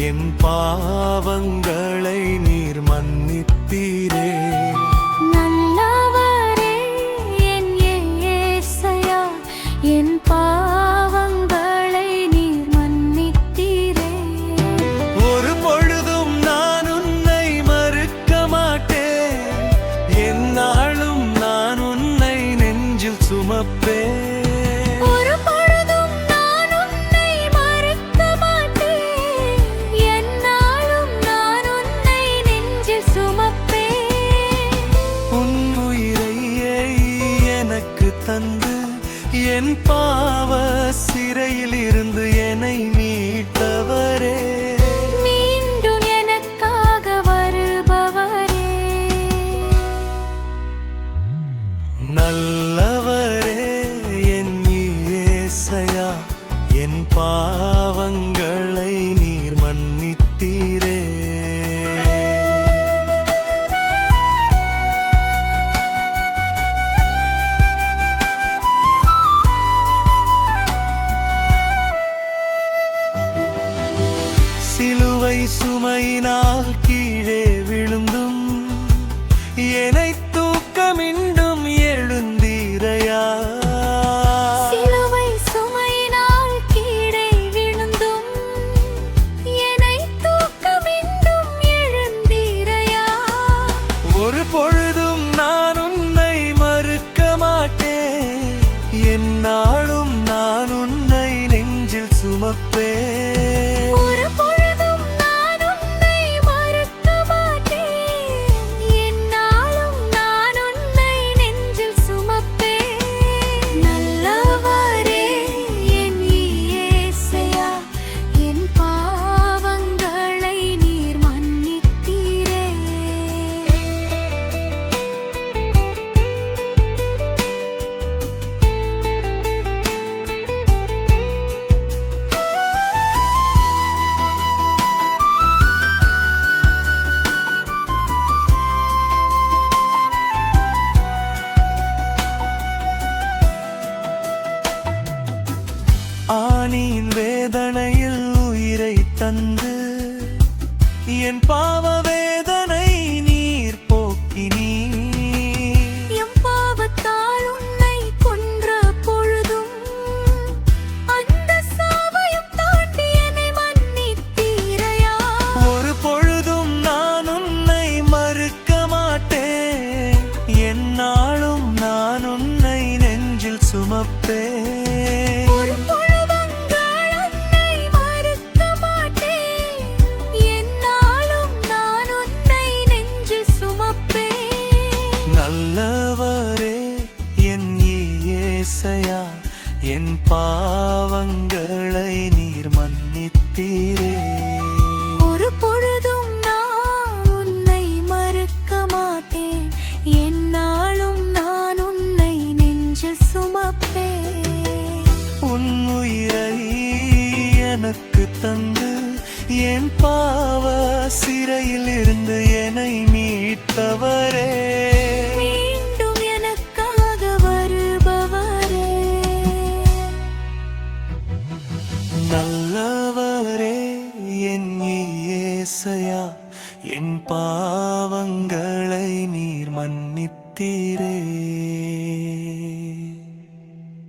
என் பாவங்களை நீர் மன்னித்தீரே. நல்லவரே என் இயேசையா, என் பாவங்களை நீர் மன்னித்தீரே. ஒரு பொழுதும் நான் உன்னை மறுக்க மாட்டேன், எந்நாளும் நான் உன்னை நெஞ்சில் சுமப்பேன். தந்து என் பாவ சிறையில் இருந்து என்னை மீட்டவரே, மீண்டும் எனக்காக வருபவரே. நல்லவரே என் இயேசையா, என் பாவங்களை நீர் மன்னித்தீரே. சிலுவை சுமையினால் கீழே விழுந்தும் என்னை தூக்க மீண்டும் எழுந்தீரையா. சிலுவை சுமையினால் கீழே விழுந்தும் என்னை தூக்க மீண்டும் எழுந்தீரையா. ஒரு பொழுதும் நான் உன்னை மறுக்க மாட்டேன், எந்நாளும் நான் உன்னை நெஞ்சில் சுமப்பேன். ஆணியின் வேதனையில் உயிரை தந்து என் பாவ வேதனை நீர் போக்கினீர். என் பாவத்தால் உன்னை கொன்ற பொழுதும் அந்த சாவையும் தாண்டி என்னை மன்னித்தீரையா. ஒரு பொழுதும் நான் உன்னை மறுக்க மாட்டேன், எந்நாளும் நான் உன்னை நெஞ்சில் சுமப்பேன். நல்லவரே என் இயேசையா, என் பாவங்களை நீர் மன்னித்தீரே. ஒரு பொழுதும் நான் உன்னை மறுக்க மாட்டேன், எந்நாளும் நான் உன்னை நெஞ்சில் சுமப்பேன். உன் உயிரை எனக்கு தந்து என் பாவ சிறையில் இருந்து என்னை மீட்டவரே, மீண்டும் எனக்காக வருபவரே. நல்லவரே என் இயேசையா, என் பாவங்களை நீர் மன்னித்தீரே.